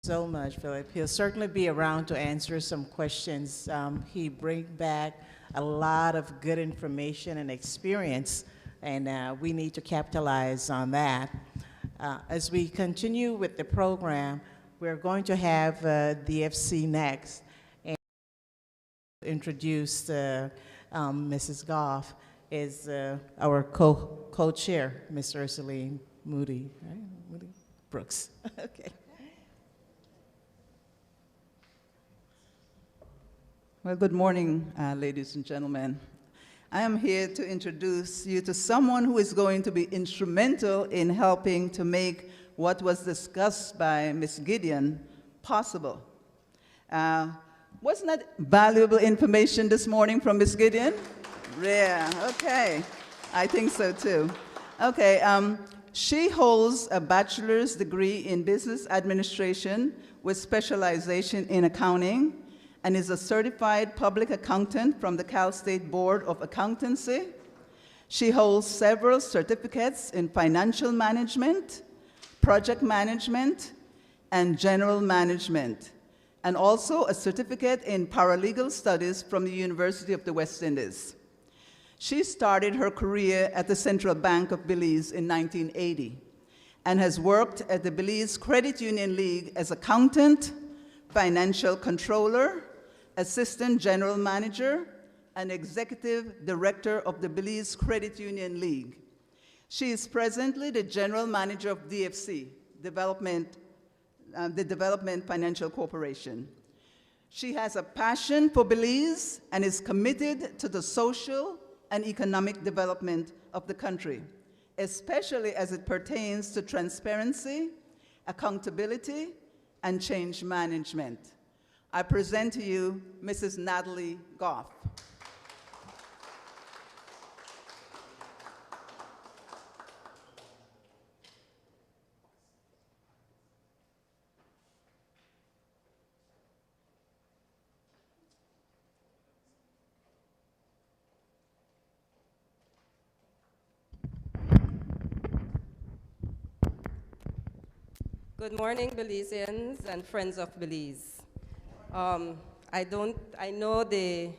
So much, Philip. He'll certainly be around to answer some questions. He brings back a lot of good information and experience, and we need to capitalize on that. As we continue with the program, we're going to have DFC next, and introduce Mrs. Goff is our co-chair, Ms. Ursuline Moody, right? Moody Brooks. Okay. Well, good morning, ladies and gentlemen. I am here to introduce you to someone who is going to be instrumental in helping to make what was discussed by Ms. Gideon possible. Wasn't that valuable information this morning from Ms. Gideon? Yeah, okay. I think so too. Okay, she holds a bachelor's degree in business administration with specialization in accounting, and is a certified public accountant from the Cal State Board of Accountancy. She holds several certificates in financial management, project management, and general management, and also a certificate in paralegal studies from the University of the West Indies. She started her career at the Central Bank of Belize in 1980 and has worked at the Belize Credit Union League as accountant, financial controller, assistant general manager, and executive director of the Belize Credit Union League. She is presently the general manager of DFC, the Development Financial Corporation. She has a passion for Belize and is committed to the social and economic development of the country, especially as it pertains to transparency, accountability, and change management. I present to you Mrs. Natalie Goff. Good morning, Belizeans and friends of Belize. I know the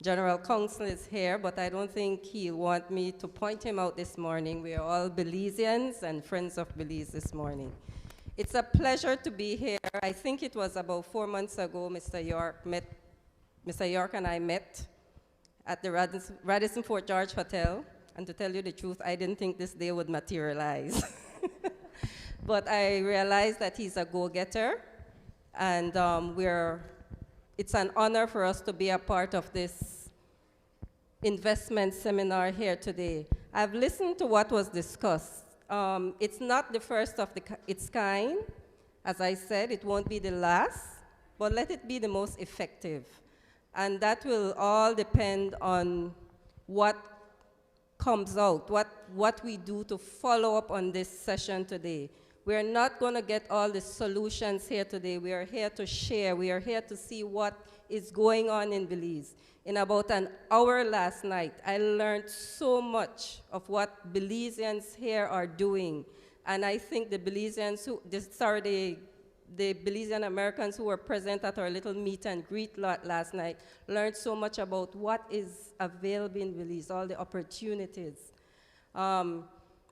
General Counsel is here, but I don't think he'll want me to point him out this morning. We are all Belizeans and friends of Belize this morning. It's a pleasure to be here. I think it was about 4 months ago, Mr. York and I met at the Radisson Fort George Hotel, and to tell you the truth, I didn't think this day would materialize. But I realized that he's a go-getter, and it's an honor for us to be a part of this investment seminar here today. I've listened to what was discussed. It's not the first of its kind. As I said, it won't be the last, but let it be the most effective. And that will all depend on what comes out, what we do to follow up on this session today. We're not going to get all the solutions here today. We are here to share. We are here to see what is going on in Belize. In about an hour last night, I learned so much of what Belizeans here are doing. And I think the Belizeans the Belizean Americans who were present at our little meet and greet lot last night learned so much about what is available in Belize, all the opportunities.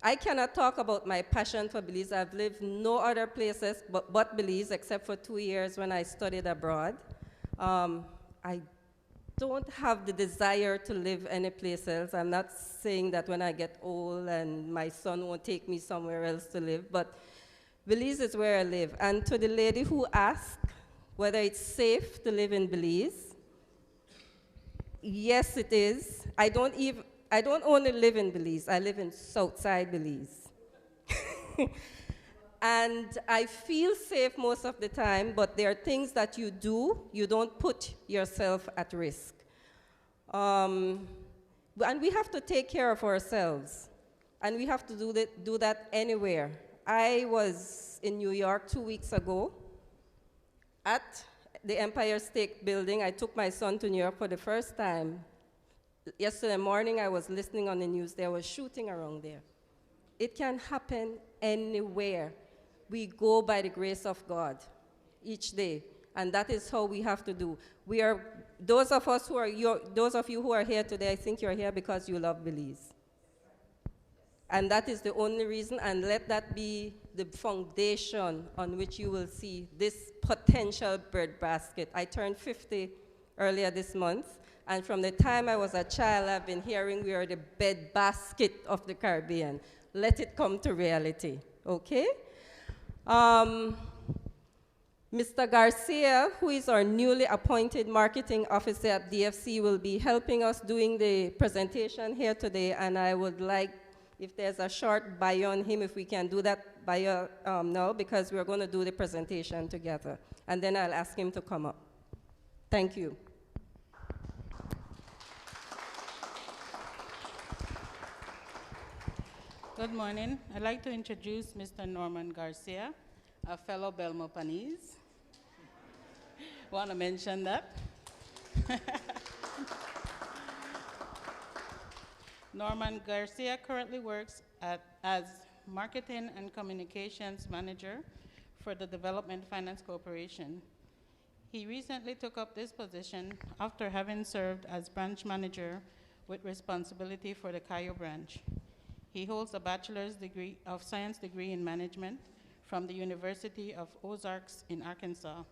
I cannot talk about my passion for Belize. I've lived no other places but Belize, except for 2 years when I studied abroad. I don't have the desire to live any place else. I'm not saying that when I get old and my son won't take me somewhere else to live, but Belize is where I live. And to the lady who asked whether it's safe to live in Belize, yes, it is. I don't only live in Belize, I live in Southside Belize. And I feel safe most of the time, but there are things that you don't put yourself at risk. And we have to take care of ourselves, and we have to do that anywhere. I was in New York 2 weeks ago at the Empire State Building. I took my son to New York for the first time. Yesterday morning, I was listening on the news. There was shooting around there. It can happen anywhere. We go by the grace of God. each day. And that is how we have to do. We are, those of us who are, those of you who are here today, I think you're here because you love Belize. And that is the only reason, and let that be the foundation on which you will see this potential breadbasket. I turned 50 earlier this month, and from the time I was a child, I've been hearing we are the breadbasket of the Caribbean. Let it come to reality, okay? Mr. Garcia, who is our newly appointed marketing officer at DFC, will be helping us doing the presentation here today, and I would like, if there's a short bio on him, if we can do that bio now, because we're going to do the presentation together. And then I'll ask him to come up. Thank you. Good morning. I'd like to introduce Mr. Norman Garcia, a fellow Belmopanese. Want to mention that? Norman Garcia currently works as Marketing and Communications Manager for the Development Finance Corporation. He recently took up this position after having served as branch manager with responsibility for the Cayo branch. He holds a Bachelor's degree of Science degree in Management from the University of Ozarks in Arkansas.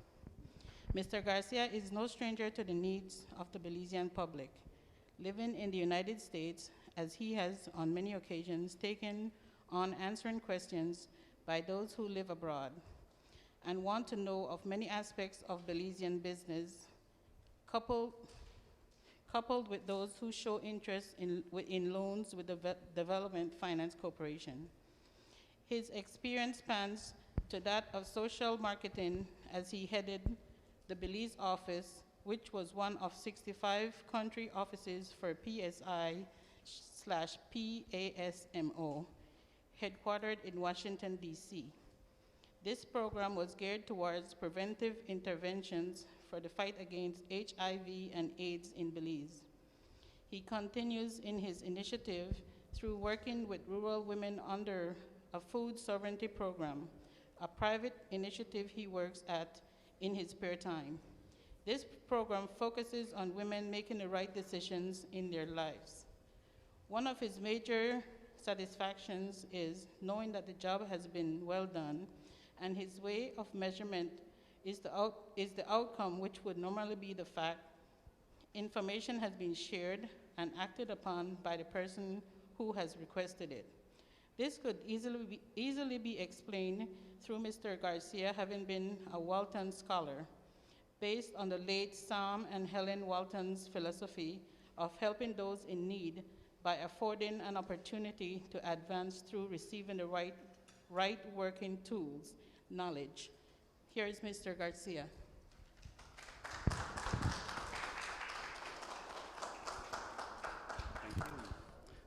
Mr. Garcia is no stranger to the needs of the Belizean public, living in the United States, as he has on many occasions taken on answering questions by those who live abroad and want to know of many aspects of Belizean business, coupled with those who show interest in loans with the Development Finance Corporation. His experience spans to that of social marketing, as he headed the Belize office, which was one of 65 country offices for PSI/PASMO, headquartered in Washington, D.C. This program was geared towards preventive interventions for the fight against HIV and AIDS in Belize. He continues in his initiative through working with rural women under a food sovereignty program, a private initiative he works at in his spare time. This program focuses on women making the right decisions in their lives. One of his major satisfactions is knowing that the job has been well done, and his way of measurement is the outcome, which would normally be the fact information has been shared and acted upon by the person who has requested it. This could easily be explained through Mr. Garcia having been a Walton scholar, based on the late Sam and Helen Walton's philosophy of helping those in need by affording an opportunity to advance through receiving the right working tools, knowledge. Here is Mr. Garcia.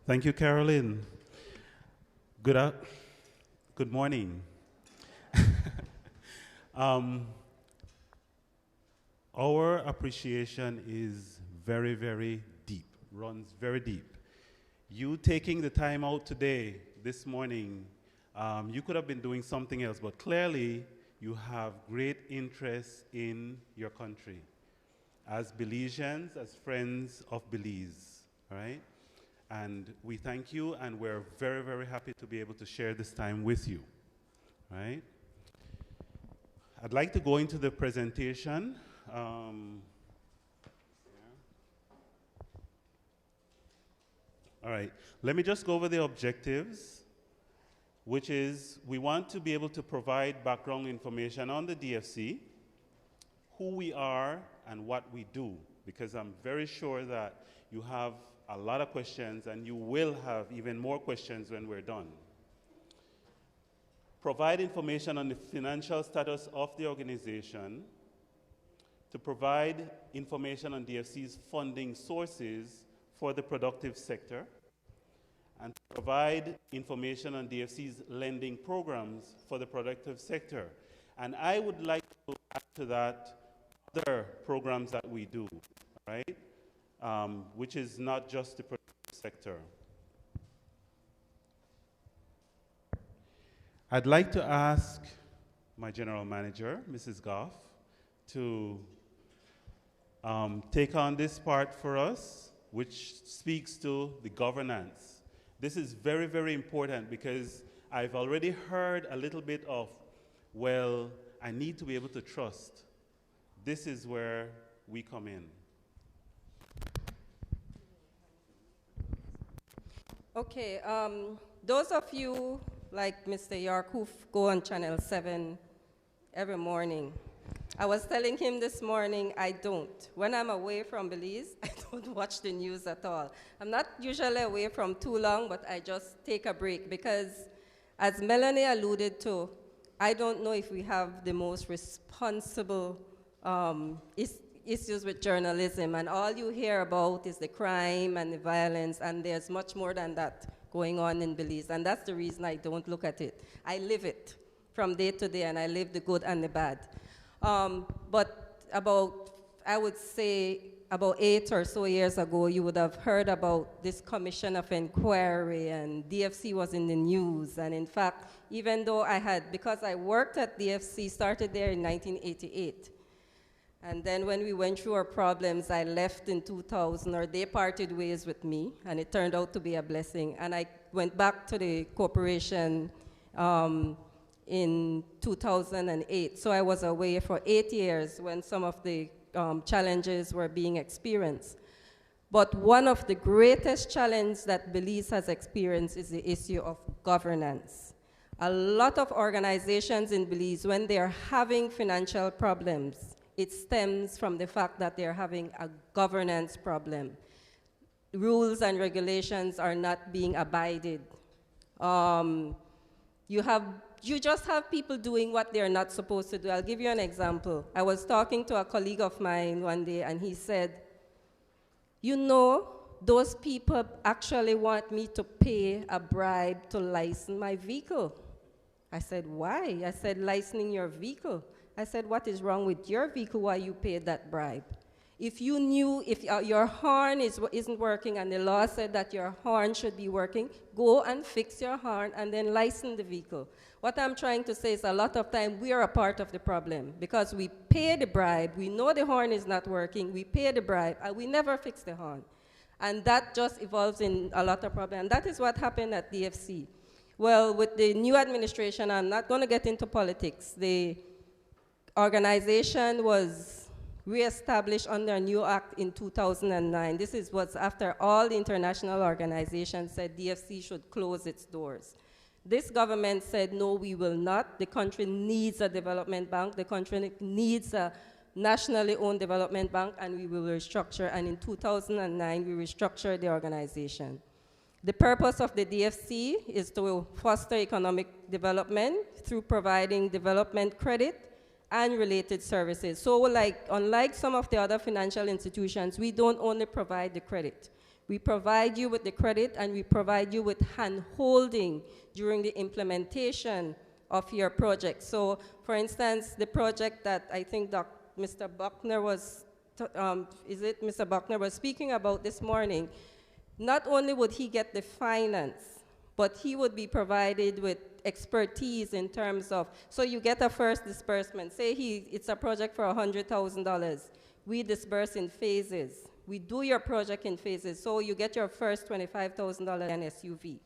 Thank you, Carolyn. Good morning. Our appreciation is very, very deep, runs very deep. You taking the time out today, this morning, you could have been doing something else, but clearly you have great interest in your country as Belizeans, as friends of Belize, all right? And we thank you, and we're very, very happy to be able to share this time with you, all right? I'd like to go into the presentation. All right, let me just go over the objectives, which is we want to be able to provide background information on the DFC, who we are and what we do, because I'm very sure that you have a lot of questions and you will have even more questions when we're done. Provide information on the financial status of the organization, to provide information on DFC's funding sources for the productive sector, and to provide information on DFC's lending programs for the productive sector. And I would like to add to that other programs that we do, right? Which is not just the productive sector. I'd like to ask my general manager, Mrs. Goff, to take on this part for us, which speaks to the governance. This is very, very important because I've already heard a little bit of, well, I need to be able to trust. This is where we come in. Okay, those of you like Mr. York who go on Channel 7 every morning, I was telling him this morning, I don't. When I'm away from Belize, I don't watch the news at all. I'm not usually away from too long, but I just take a break because, as Melanie alluded to, I don't know if we have the most responsible issues with journalism, and all you hear about is the crime and the violence, and there's much more than that going on in Belize, and that's the reason I don't look at it. I live it from day to day, and I live the good and the bad. But I would say, about 8 or so years ago, you would have heard about this commission of inquiry, and DFC was in the news. And in fact, even though because I worked at DFC, started there in 1988. And then when we went through our problems, I left in 2000, or they parted ways with me, and it turned out to be a blessing. And I went back to the corporation in 2008. So I was away for 8 years when some of the challenges were being experienced. But one of the greatest challenges that Belize has experienced is the issue of governance. A lot of organizations in Belize, when they're having financial problems, it stems from the fact that they're having a governance problem. Rules and regulations are not being abided. You just have people doing what they're not supposed to do. I'll give you an example. I was talking to a colleague of mine one day, and he said, you know, those people actually want me to pay a bribe to license my vehicle. I said, why? I said, licensing your vehicle. I said, what is wrong with your vehicle? Why you paid that bribe? If you knew if your horn isn't working and the law said that your horn should be working, go and fix your horn and then license the vehicle. What I'm trying to say is a lot of time we are a part of the problem because we pay the bribe, we know the horn is not working, we pay the bribe, and we never fix the horn. And that just evolves in a lot of problems. And that is what happened at DFC. Well, with the new administration, I'm not going to get into politics. The organization was reestablished under a new act in 2009. This was after all the international organizations said DFC should close its doors. This government said, no, we will not. The country needs a development bank. The country needs a nationally owned development bank, and we will restructure. And in 2009, we restructured the organization. The purpose of the DFC is to foster economic development through providing development credit and related services. So unlike some of the other financial institutions, we don't only provide the credit. We provide you with the credit, and we provide you with hand-holding during the implementation of your project. So, for instance, the project that I think Mr. Buckner was, Mr. Buckner was speaking about this morning, not only would he get the finance, but he would be provided with expertise in terms of, so you get a first disbursement. Say it's a project for $100,000. We disburse in phases. We do your project in phases. So you get your first $25,000 in SUV.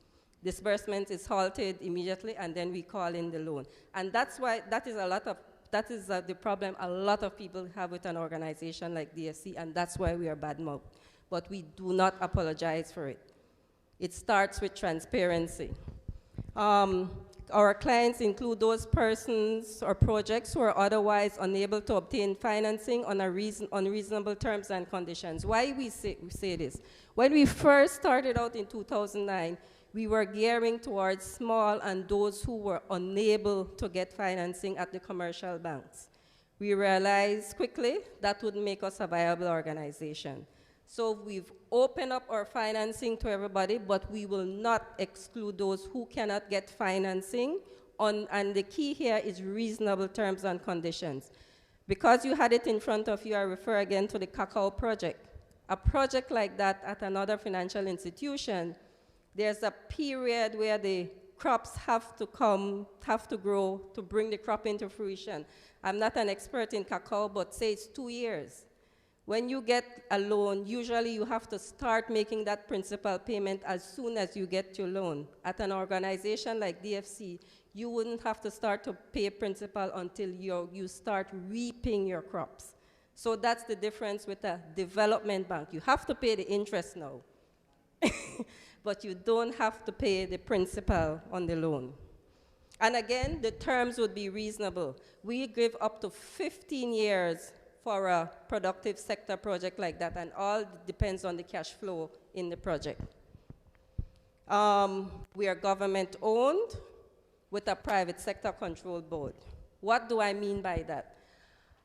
Disbursement is halted immediately, and then we call in the loan. And that's why that is the problem a lot of people have with an organization like DFC, and that's why we are bad-mouthed. But we do not apologize for it. It starts with transparency. Our clients include those persons or projects who are otherwise unable to obtain financing on reasonable terms and conditions. Why we say this? When we first started out in 2009, we were gearing towards small and those who were unable to get financing at the commercial banks. We realized quickly that wouldn't make us a viable organization. So we've opened up our financing to everybody, but we will not exclude those who cannot get financing, and the key here is reasonable terms and conditions. Because you had it in front of you, I refer again to the Cacao project. A project like that at another financial institution, there's a period where the crops have to grow to bring the crop into fruition. I'm not an expert in cacao, but say it's 2 years. When you get a loan, usually you have to start making that principal payment as soon as you get your loan. At an organization like DFC, you wouldn't have to start to pay principal until you start reaping your crops. So that's the difference with a development bank. You have to pay the interest now, but you don't have to pay the principal on the loan. And again, the terms would be reasonable. We give up to 15 years for a productive sector project like that, and all depends on the cash flow in the project. We are government-owned with a private sector control board. What do I mean by that?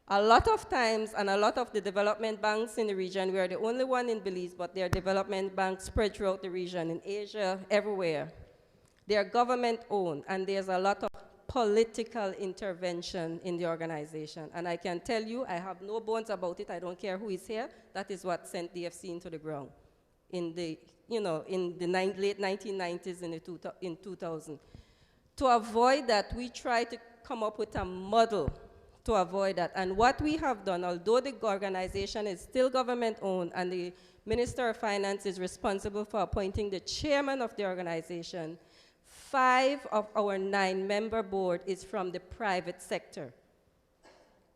A lot of times, and a lot of the development banks in the region, we are the only one in Belize, but there are development banks spread throughout the region, in Asia, everywhere. They are government-owned, and there's a lot of political intervention in the organization. And I can tell you, I have no bones about it. I don't care who is here. That is what sent DFC into the ground in the, late 1990s and in 2000. To avoid that, we try to come up with a model to avoid that. And what we have done, although the organization is still government-owned and the Minister of Finance is responsible for appointing the chairman of the organization, 5 of our 9-member board is from the private sector.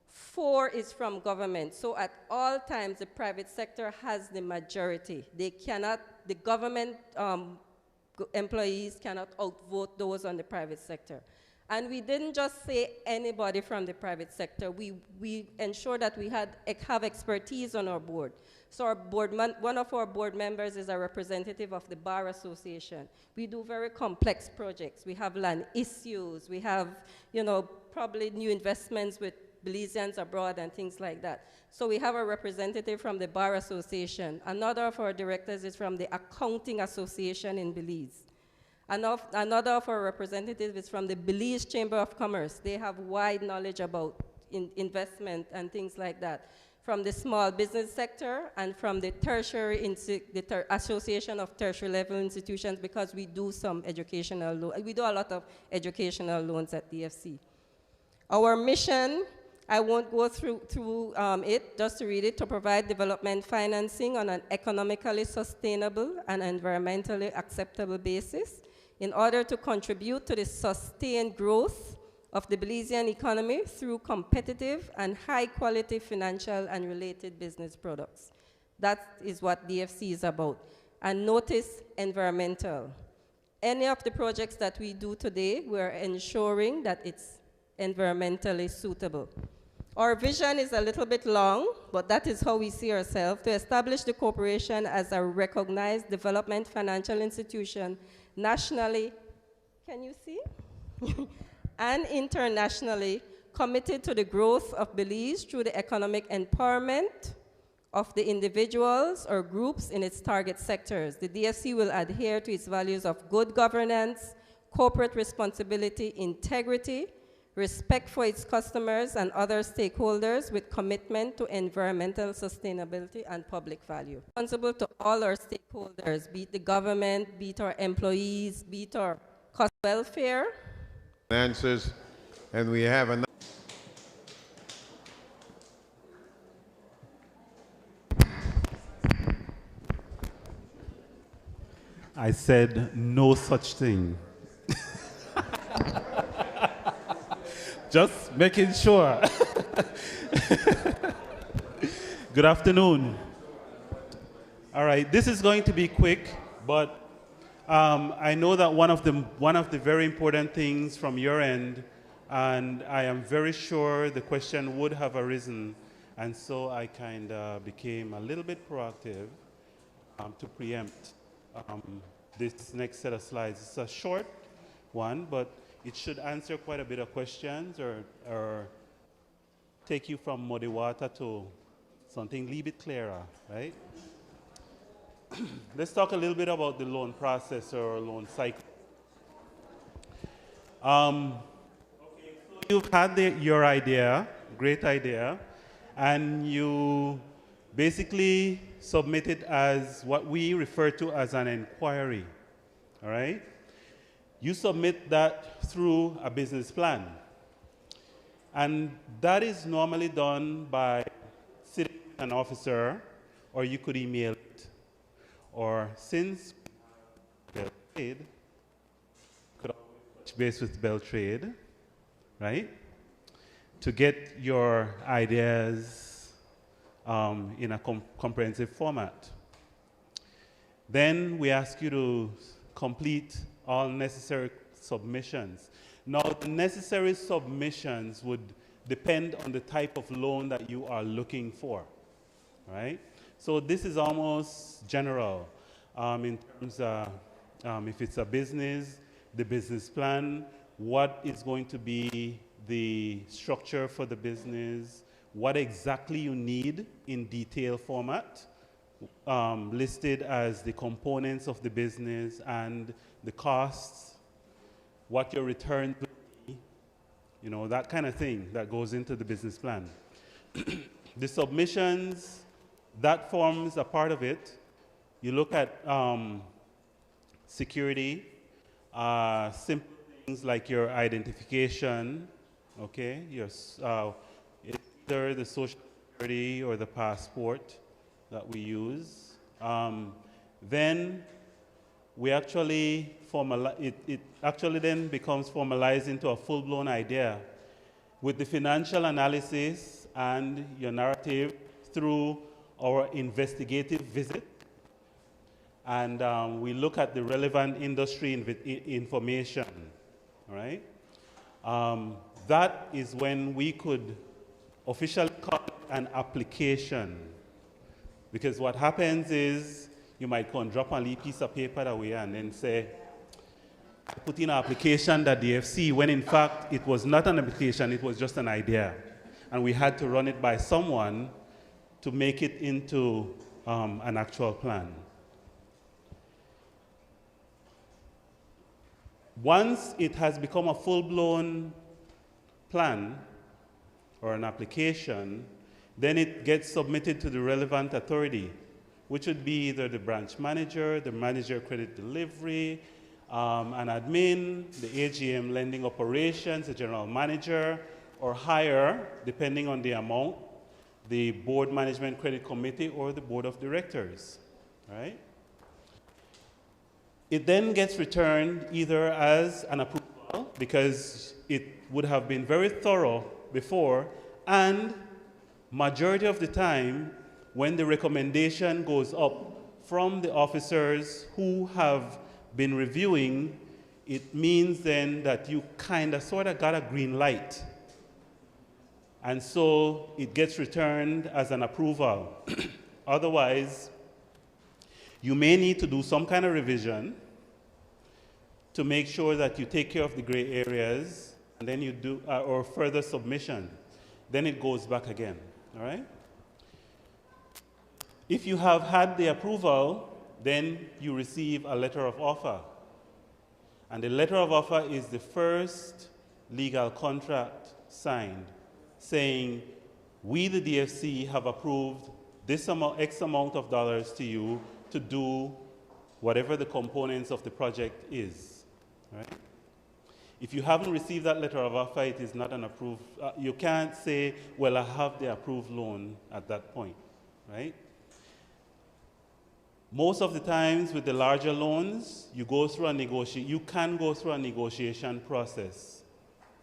4 is from government. So at all times, the private sector has the majority. The government employees cannot outvote those on the private sector. And we didn't just say anybody from the private sector. We ensured that we have expertise on our board. So our one of our board members is a representative of the Bar Association. We do very complex projects. We have land issues. We have, probably new investments with Belizeans abroad and things like that. So we have a representative from the Bar Association. Another of our directors is from the Accounting Association in Belize. Another of our representatives is from the Belize Chamber of Commerce. They have wide knowledge about investment and things like that. From the small business sector and from the tertiary, Association of Tertiary Level Institutions, because we do some educational loans. We do a lot of educational loans at DFC. Our mission, I won't go through it, just to read it, to provide development financing on an economically sustainable and environmentally acceptable basis in order to contribute to the sustained growth of the Belizean economy through competitive and high-quality financial and related business products. That is what DFC is about. And notice environmental. Any of the projects that we do today, we're ensuring that it's environmentally suitable. Our vision is a little bit long, but that is how we see ourselves, to establish the corporation as a recognized development financial institution nationally, can you see? And internationally, committed to the growth of Belize through the economic empowerment of the individuals or groups in its target sectors. The DFC will adhere to its values of good governance, corporate responsibility, integrity, respect for its customers and other stakeholders with commitment to environmental sustainability and public value. Responsible to all our stakeholders, be it the government, be it our employees, be it our cost welfare. Answers, and we have another. I said no such thing. Just making sure. Good afternoon. All right, this is going to be quick, but I know that one of the very important things from your end, and I am very sure the question would have arisen, and so I kind of became a little bit proactive to preempt this next set of slides. It's a short one, but it should answer quite a bit of questions or take you from muddy water to something a little bit clearer, right? Let's talk a little bit about the loan process or loan cycle. Okay, so you've had your idea, great idea, and you basically submit it as what we refer to as an inquiry, all right? You submit that through a business plan. And that is normally done by sitting with an officer, or you could email it. Or since Beltrade, could touch base with Beltrade, right? To get your ideas in a comprehensive format. Then we ask you to complete all necessary submissions. Now, the necessary submissions would depend on the type of loan that you are looking for, right? So this is almost general in terms of if it's a business, the business plan, what is going to be the structure for the business, what exactly you need in detail format, listed as the components of the business and the costs, what your return will be, you know, that kind of thing that goes into the business plan. The submissions, that forms a part of it. You look at security, simple things like your identification, okay, your either the social security or the passport that we use. Then we actually it actually then becomes formalized into a full-blown idea with the financial analysis and your narrative through our investigative visit. And we look at the relevant industry information, all right? That is when we could officially call it an application. Because what happens is you might go and drop a little piece of paper away and then say, I put in an application at DFC, when in fact it was not an application, it was just an idea. And we had to run it by someone to make it into an actual plan. Once it has become a full-blown plan or an application, then it gets submitted to the relevant authority, which would be either the branch manager, the manager of credit delivery, an admin, the AGM lending operations, the general manager, or higher, depending on the amount, the board management credit committee or the board of directors, right? It then gets returned either as an approval, because it would have been very thorough before, and majority of the time, when the recommendation goes up from the officers who have been reviewing, it means then that you kind of sort of got a green light. And so it gets returned as an approval. Otherwise, you may need to do some kind of revision to make sure that you take care of the gray areas, and then you do, or further submission. Then it goes back again, all right? If you have had the approval, then you receive a letter of offer. And the letter of offer is the first legal contract signed saying, we, the DFC, have approved this amount, X amount of dollars to you to do whatever the components of the project is, right? If you haven't received that letter of offer, it is not an approved, you can't say, well, I have the approved loan at that point, right? Most of the times with the larger loans, you go through a you can go through a negotiation process,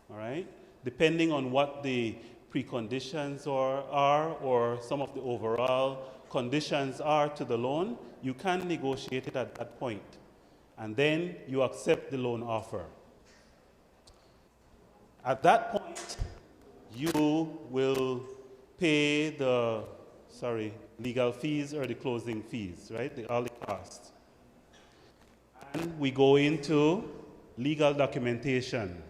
all right? Depending on what the preconditions are or some of the overall conditions are to the loan, you can negotiate it at that point. And then you accept the loan offer. At that point, you will pay the, legal fees or the closing fees, right? All the costs. And we go into legal documentation,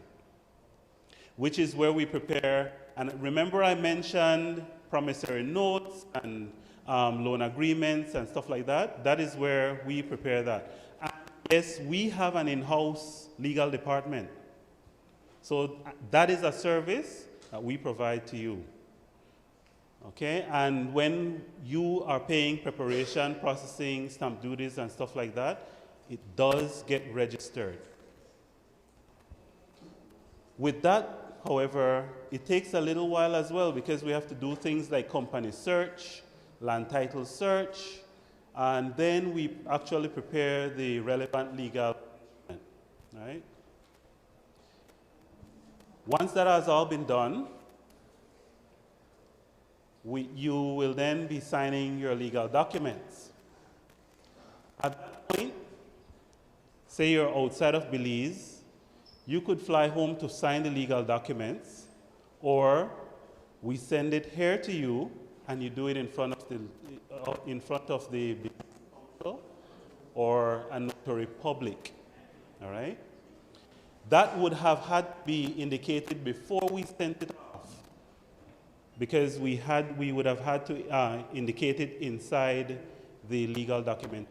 which is where we prepare, and remember I mentioned promissory notes and loan agreements and stuff like that? That is where we prepare that. And yes, we have an in-house legal department. So that is a service that we provide to you. Okay, and when you are paying preparation, processing, stamp duties and stuff like that, it does get registered. With that, however, it takes a little while as well because we have to do things like company search, land title search, and then we actually prepare the relevant legal document, right? Once that has all been done, you will then be signing your legal documents. At that point, say you're outside of Belize, you could fly home to sign the legal documents, or we send it here to you and you do it in front of the Belize Council or a notary public. All right? That would have had to be indicated before we sent it off, because we would have had to indicate it inside the legal document.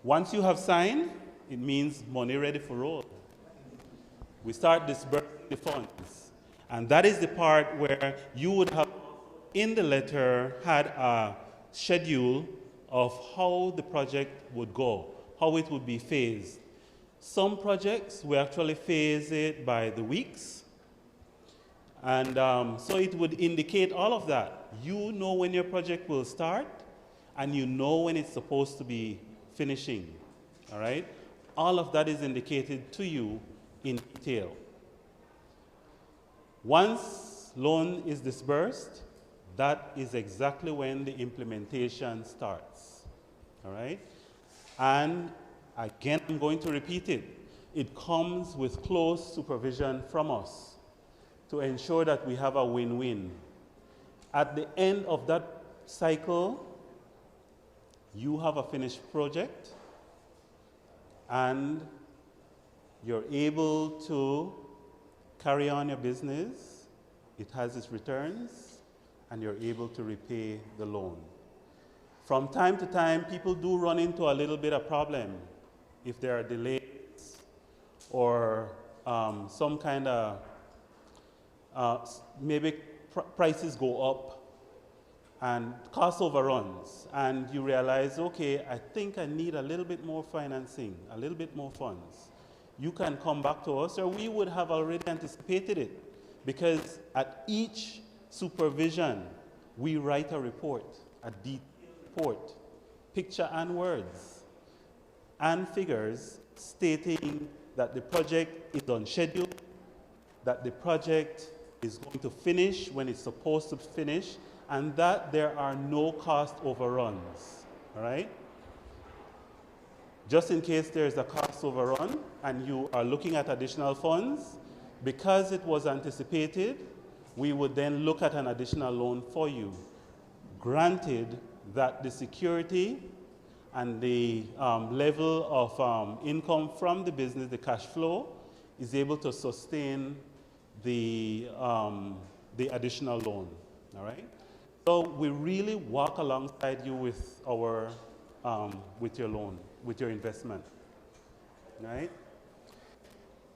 Once you have signed, it means money ready for roll. We start disbursing the funds. And that is the part where you would have, in the letter, had a schedule of how the project would go, how it would be phased. Some projects, we actually phase it by the weeks. And so it would indicate all of that. You know when your project will start, and you know when it's supposed to be finishing, all right? All of that is indicated to you in detail. Once loan is disbursed, that is exactly when the implementation starts, all right? And again, I'm going to repeat it. It comes with close supervision from us to ensure that we have a win-win. At the end of that cycle, you have a finished project, and you're able to carry on your business. It has its returns, and you're able to repay the loan. From time to time, people do run into a little bit of problem if there are delays or some kind of maybe prices go up and cost overruns, and you realize, okay, I think I need a little bit more financing, a little bit more funds. You can come back to us, or we would have already anticipated it, because at each supervision, we write a report, a detailed report, picture and words, and figures stating that the project is on schedule, that the project is going to finish when it's supposed to finish, and that there are no cost overruns, all right? Just in case there's a cost overrun and you are looking at additional funds, because it was anticipated, we would then look at an additional loan for you, granted that the security and the level of income from the business, the cash flow, is able to sustain the additional loan, all right? So we really walk alongside you with our, with your loan, with your investment, right?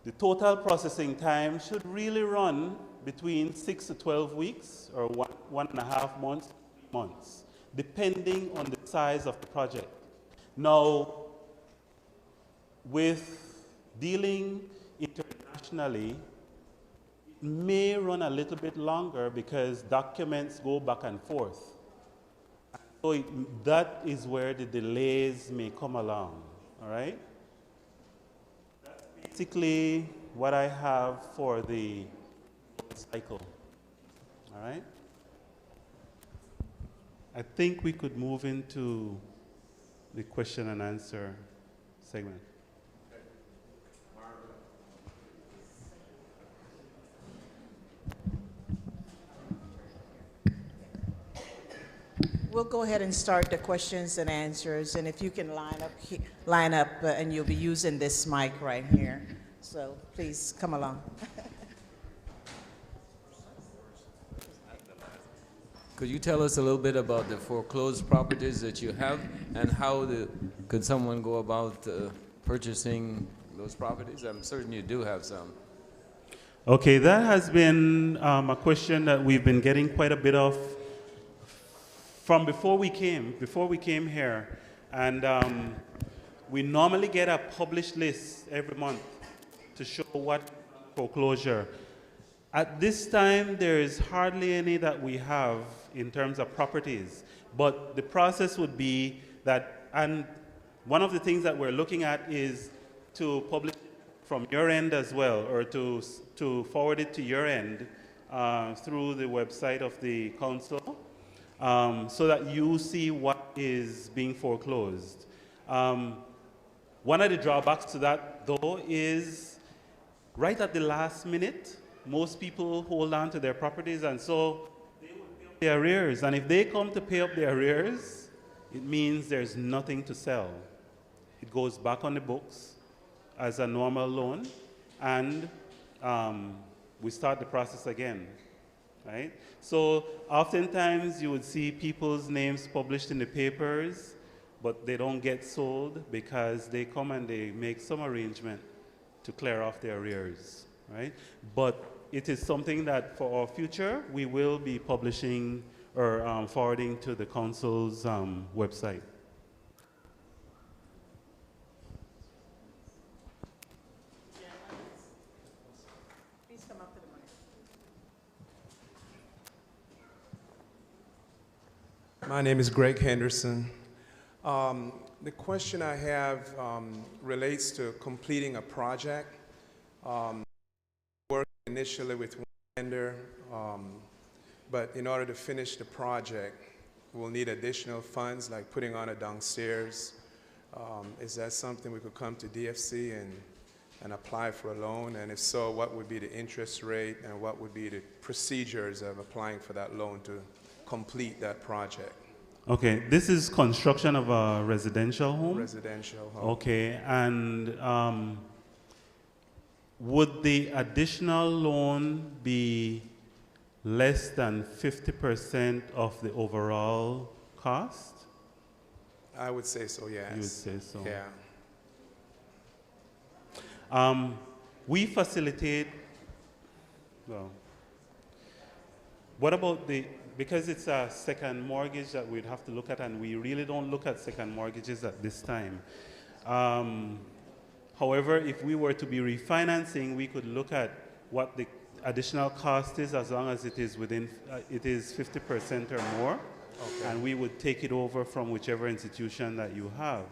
The total processing time should really run between 6 to 12 weeks, or 1.5 months, 3 months, depending on the size of the project. Now, with dealing internationally, may run a little bit longer because documents go back and forth. So that is where the delays may come along, all right? That's basically what I have for the cycle, all right? I think we could move into the question and answer segment. We'll go ahead and start the questions and answers, and if you can line up, and you'll be using this mic right here. So please come along. Could you tell us a little bit about the foreclosed properties that you have, and how could someone go about purchasing those properties? I'm certain you do have some. Okay, that has been a question that we've been getting quite a bit of from before we came here. And we normally get a published list every month to show what foreclosure. At this time, there is hardly any that we have in terms of properties, but the process would be that, and one of the things that we're looking at is to publish from your end as well, or to forward it to your end through the website of the council, so that you see what is being foreclosed. One of the drawbacks to that, though, is right at the last minute, most people hold on to their properties, and so they will pay up their arrears. And if they come to pay up their arrears, it means there's nothing to sell. It goes back on the books as a normal loan, and we start the process again, right? So oftentimes you would see people's names published in the papers, but they don't get sold because they come and they make some arrangement to clear off their arrears, right? But it is something that for our future, we will be publishing or forwarding to the council's website. Please come up to the mic. My name is Greg Henderson. The question I have relates to completing a project. Worked initially with one vendor, but in order to finish the project, we'll need additional funds, like putting on a downstairs. Is that something we could come to DFC and apply for a loan? And if so, what would be the interest rate and what would be the procedures of applying for that loan to complete that project? Okay, this is construction of a residential home? Residential home. Okay, and would the additional loan be less than 50% of the overall cost? I would say so, yes. You would say so. Yeah. We facilitate, well, what about because it's a second mortgage that we'd have to look at, and we really don't look at second mortgages at this time. However, if we were to be refinancing, we could look at what the additional cost is, as long as it is within, it is 50% or more, okay, and we would take it over from whichever institution that you have.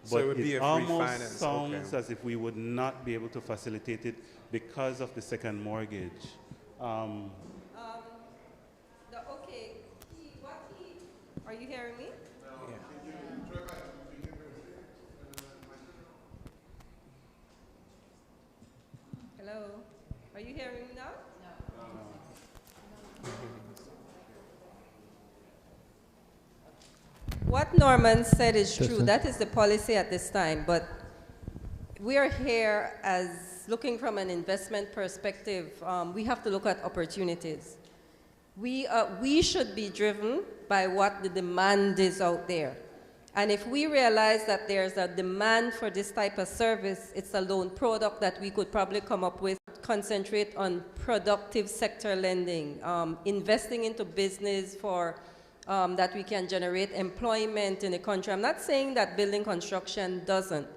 So but it would be a free almost finance. sounds Okay. as if we would not be able to facilitate it because of the second mortgage. Are you hearing me? Hello? Are you hearing me now? No. What Norman said is true. That is the policy at this time, but we are here as looking from an investment perspective. We have to look at opportunities. We should be driven by what the demand is out there. And if we realize that there's a demand for this type of service, it's a loan product that we could probably come up with, concentrate on productive sector lending, investing into business for that we can generate employment in the country. I'm not saying that building construction doesn't,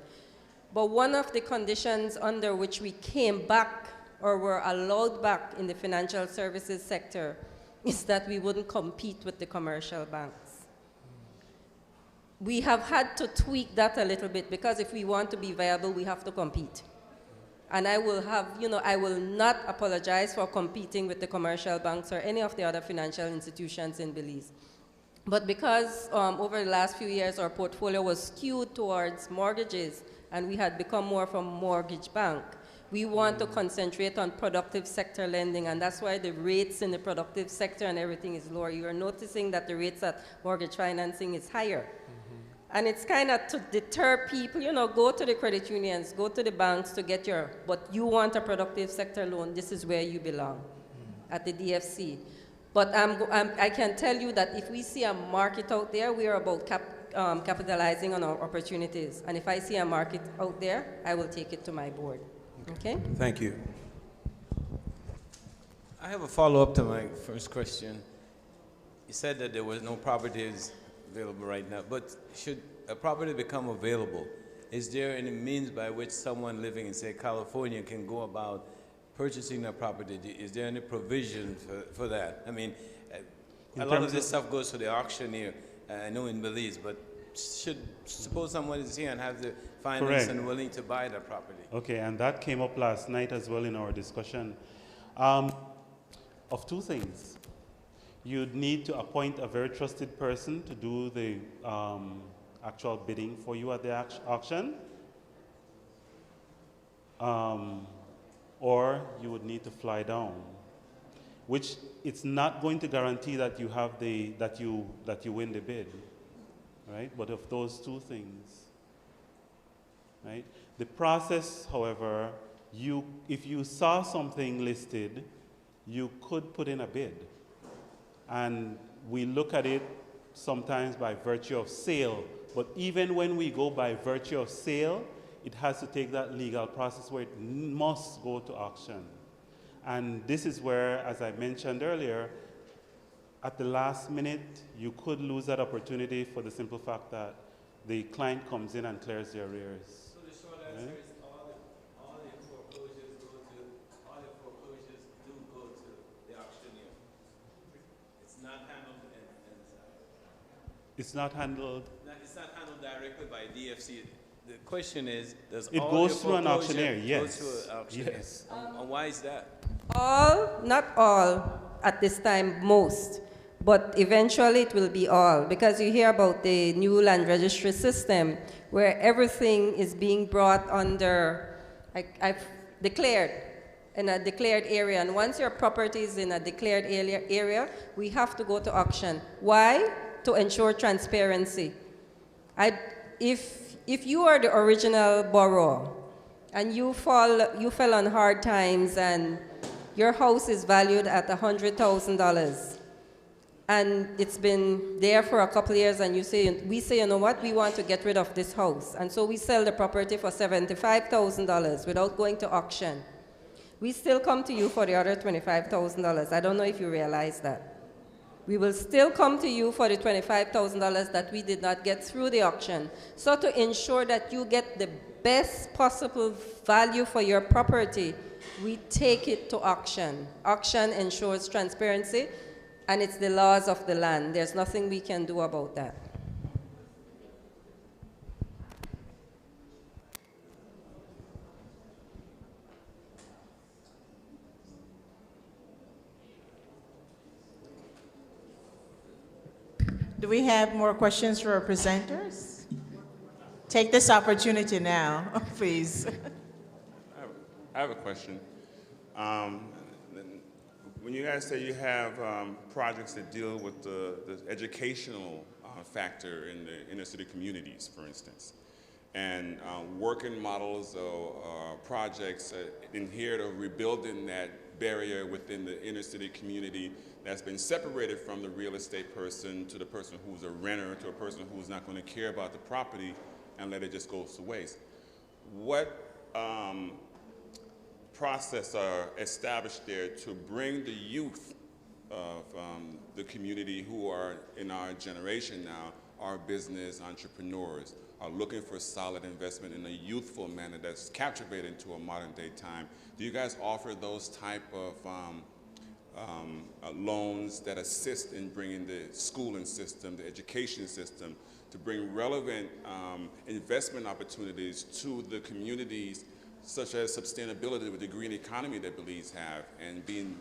but one of the conditions under which we came back or were allowed back in the financial services sector is that we wouldn't compete with the commercial banks. We have had to tweak that a little bit, because if we want to be viable, we have to compete. And I will I will not apologize for competing with the commercial banks or any of the other financial institutions in Belize. But because over the last few years our portfolio was skewed towards mortgages and we had become more from a mortgage bank, we want to concentrate on productive sector lending, and that's why the rates in the productive sector and everything is lower. You are noticing that the rates at mortgage financing is higher. And it's kind of to deter people, go to the credit unions, go to the banks to get but you want a productive sector loan, this is where you belong, at the DFC. But I can tell you that if we see a market out there, we are about capitalizing on our opportunities. And if I see a market out there, I will take it to my board. Okay? Thank you. I have a follow-up to my first question. You said that there was no properties available right now, but should a property become available, is there any means by which someone living in, say, California can go about purchasing a property? Is there any provision for that? I mean, a lot of this stuff goes to the auctioneer, I know in Belize, but suppose someone is here and has the finance and willing to buy the property. Okay, and that came up last night as well in our discussion. Of two things. You'd need to appoint a very trusted person to do the actual bidding for you at the auction. Or you would need to fly down, which it's not going to guarantee that you have that you win the bid, right? But of those two things, right? The process, however, if you saw something listed, you could put in a bid, and we look at it sometimes by virtue of sale. But even when we go by virtue of sale, it has to take that legal process where it must go to auction. And this is where, as I mentioned earlier, at the last minute, you could lose that opportunity for the simple fact that the client comes in and clears their arrears. So the short answer is all the foreclosures do go to the auctioneer. It's not handled It's not handled. It's not handled directly by DFC. The question is, does it all goes the through an auctioneer? go Yes. to an auctioneer? Yes. And why is that? All, not all at this time, most, but eventually it will be all, because you hear about the new land registry system where everything is being brought under, I've declared, in a declared area, and once your property is in a declared area, we have to go to auction. Why? To ensure transparency. If you are the original borrower and you fell on hard times and your house is valued at $100,000 and it's been there for a couple of years, and we say, you know what, we want to get rid of this house, and so we sell the property for $75,000 without going to auction. We still come to you for the other $25,000. I don't know if you realize that. We will still come to you for the $25,000 that we did not get through the auction. So to ensure that you get the best possible value for your property, we take it to auction. Auction ensures transparency, and it's the laws of the land. There's nothing we can do about that. Do we have more questions for our presenters? Take this opportunity now, please. I have a question. When you guys say you have projects that deal with the educational factor in the inner city communities, for instance, and working models or projects in here to rebuilding that barrier within the inner city community that's been separated from the real estate person to the person who's a renter to a person who's not going to care about the property and let it just go to waste. What process are established there to bring the youth of the community who are in our generation now, our business entrepreneurs, are looking for solid investment in a youthful manner that's captivating to a modern day time? Do you guys offer those type of loans that assist in bringing the schooling system, the education system, to bring relevant investment opportunities to the communities, such as sustainability with the green economy that Belize have, and being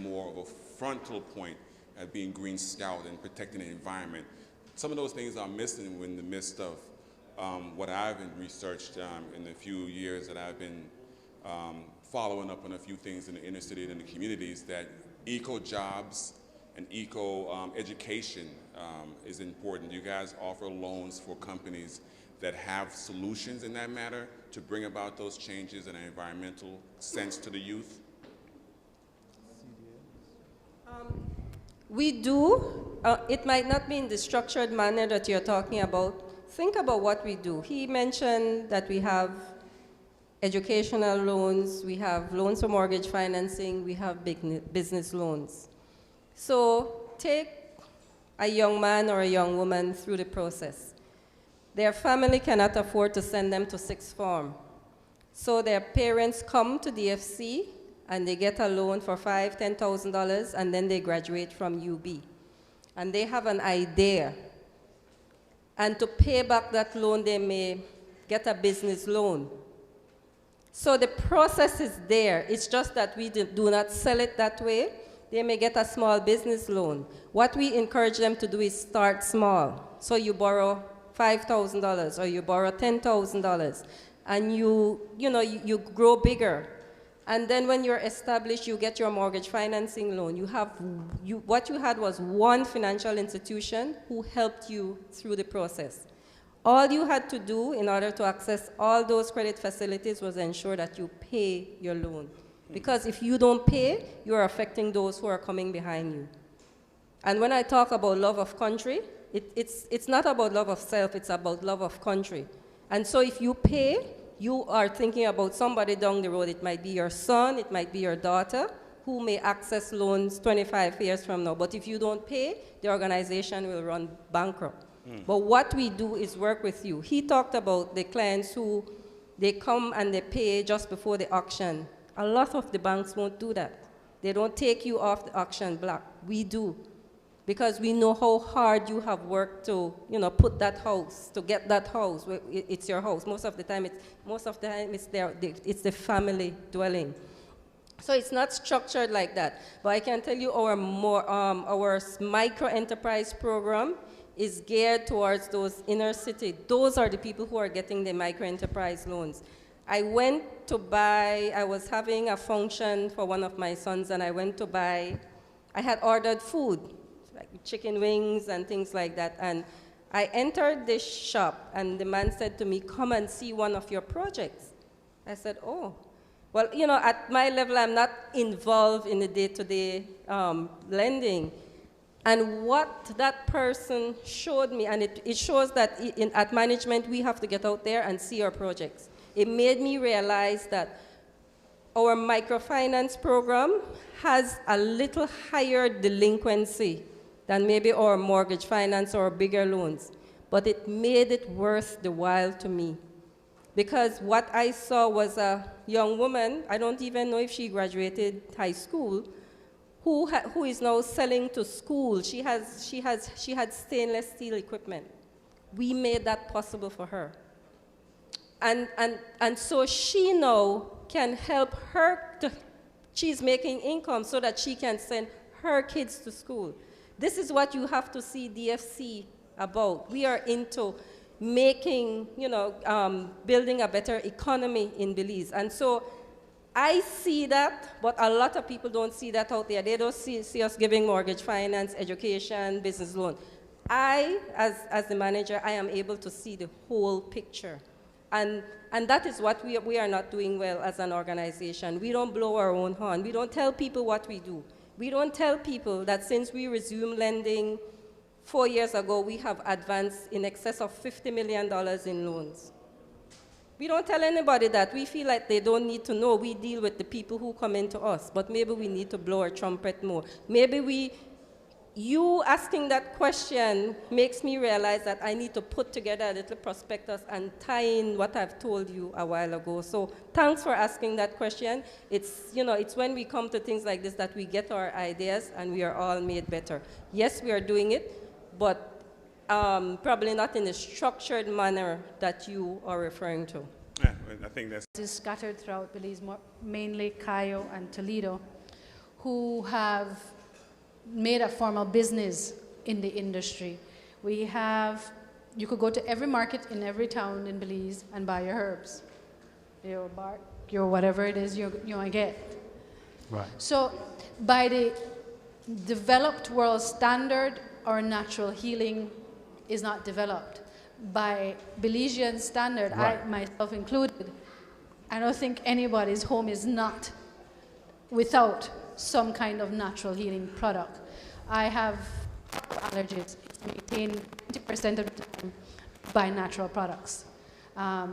more of a frontal point at being Green Scout and protecting the environment? Some of those things are missing in the midst of what I've been researched in the few years that I've been following up on a few things in the inner city and in the communities, that eco-jobs and eco-education is important. Do you guys offer loans for companies that have solutions in that matter to bring about those changes in an environmental sense to the youth? We do. It might not be in the structured manner that you're talking about. Think about what we do. He mentioned that we have educational loans, we have loans for mortgage financing, we have business loans. So take a young man or a young woman through the process. Their family cannot afford to send them to sixth form. So their parents come to DFC and they get a loan for $5,000, $10,000, and then they graduate from UB. And they have an idea. And to pay back that loan, they may get a business loan. So the process is there. It's just that we do not sell it that way. They may get a small business loan. What we encourage them to do is start small. So you borrow $5,000 or you borrow $10,000, and you grow bigger. And then when you're established, you get your mortgage financing loan. What you had was one financial institution who helped you through the process. All you had to do in order to access all those credit facilities was ensure that you pay your loan. Because if you don't pay, you're affecting those who are coming behind you. And when I talk about love of country, it's not about love of self, it's about love of country. And so if you pay, you are thinking about somebody down the road. It might be your son, it might be your daughter, who may access loans 25 years from now. But if you don't pay, the organization will run bankrupt. But what we do is work with you. He talked about the clients who, they come and they pay just before the auction. A lot of the banks won't do that. They don't take you off the auction block. We do. Because we know how hard you have worked to, put that house, to get that house. It's your house. Most of the time it's the family dwelling. So it's not structured like that. But I can tell you our micro-enterprise program is geared towards those inner city. Those are the people who are getting the micro-enterprise loans. I was having a function for one of my sons, and I had ordered food, like chicken wings and things like that. And I entered this shop, and the man said to me, "Come and see one of your projects." I said, "Oh." Well, at my level, I'm not involved in the day-to-day lending. And what that person showed me, and it shows that at management, we have to get out there and see our projects. It made me realize that our microfinance program has a little higher delinquency than maybe our mortgage finance or bigger loans. But it made it worth the while to me. Because what I saw was a young woman, I don't even know if she graduated high school, who is now selling to school. She had stainless steel equipment. We made that possible for her. And so she now can help her, she's making income so that she can send her kids to school. This is what you have to see DFC about. We are into making, building a better economy in Belize. And so I see that, but a lot of people don't see that out there. They don't see us giving mortgage finance, education, business loan. As the manager, I am able to see the whole picture. And that is what we are not doing well as an organization. We don't blow our own horn. We don't tell people what we do. We don't tell people that since we resumed lending 4 years ago, we have advanced in excess of $50 million in loans. We don't tell anybody that. We feel like they don't need to know. We deal with the people who come into us, but maybe we need to blow our trumpet more. Maybe you asking that question makes me realize that I need to put together a little prospectus and tie in what I've told you a while ago. So thanks for asking that question. It's when we come to things like this that we get our ideas and we are all made better. Yes, we are doing it, but probably not in the structured manner that you are referring to. Yeah, I think that's... Is scattered throughout Belize, mainly Cayo and Toledo, who have made a formal business in the industry. You could go to every market in every town in Belize and buy your herbs, your bark, your whatever it is you're going to get. Right. So by the developed world standard, our natural healing is not developed. By Belizean standard, right. I myself included, I don't think anybody's home is not without some kind of natural healing product. I have allergies. It's maintained 20% of the time by natural products.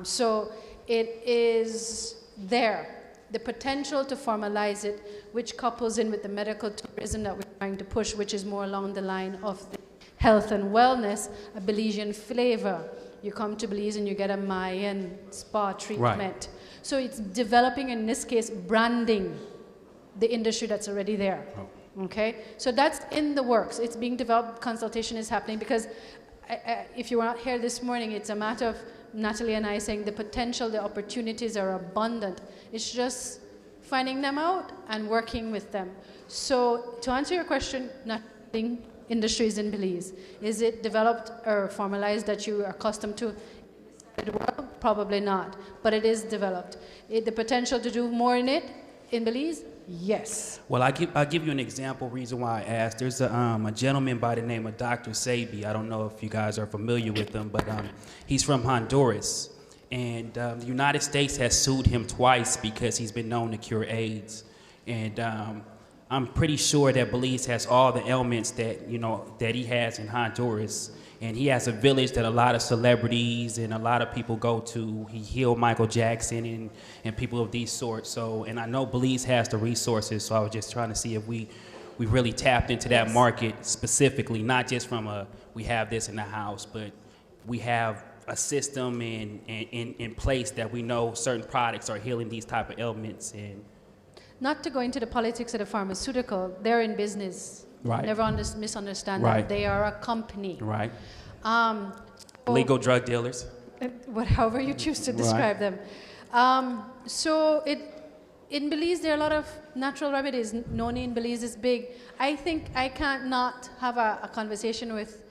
So it is there. The potential to formalize it, which couples in with the medical tourism that we're trying to push, which is more along the line of the health and wellness, a Belizean flavor, you come to Belize and you get a Mayan spa treatment. So it's developing, in this case, branding the industry that's already there. Okay, so that's in the works. It's being developed. Consultation is happening because if you were not here this morning, it's a matter of Natalie and I saying the potential, the opportunities are abundant. It's just finding them out and working with them. So to answer your question, nothing industries in Belize. Is it developed or formalized that you are accustomed to the world? Probably not, but it is developed. The potential to do more in it in Belize? Yes. Well, I'll give you an example, reason why I asked. There's a gentleman by the name of Dr. Sabi. I don't know if you guys are familiar with him, but he's from Honduras. And the United States has sued him twice because he's been known to cure AIDS. And I'm pretty sure that Belize has all the elements that, that he has in Honduras. And he has a village that a lot of celebrities and a lot of people go to. He healed Michael Jackson and people of these sorts. So, and I know Belize has the resources, so I was just trying to see if we really tapped into that market specifically, not just from we have this in the house, but we have a system in place that we know certain products are healing these type of ailments. And not to go into the politics of the pharmaceutical, they're in business. Right. Never misunderstand that. They are a company. Right. Legal drug dealers. However you choose to describe them. So in Belize, there are a lot of natural remedies. Noni in Belize is big. I think I can't not have a conversation with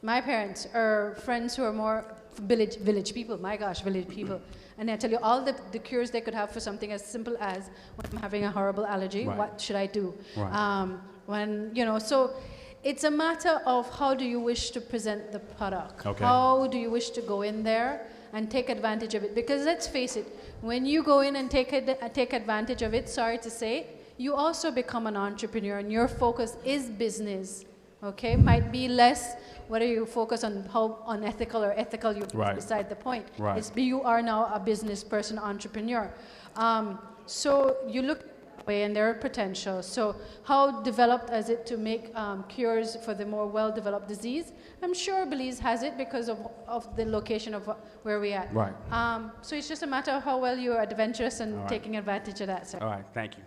my parents or friends who are more village people. My gosh, village people. And I tell you all the cures they could have for something as simple as when I'm having a horrible allergy, what should I do? So it's a matter of how do you wish to present the product? Okay. How do you wish to go in there and take advantage of it? Because let's face it, when you go in and take advantage of it, sorry to say, you also become an entrepreneur and your focus is business. Okay, might be less whether you focus on how unethical or ethical you beside the point. It's you are now a business person, entrepreneur. So you look that way and there are potential. So how developed is it to make cures for the more well-developed disease? I'm sure Belize has it because of the location of where we're at. So it's just a matter of how well you are adventurous and taking advantage of that, sir. All right, thank you.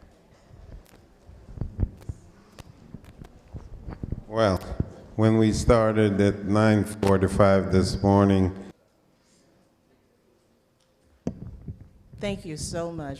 Well, when we started at 9:45 this morning. Thank you so much.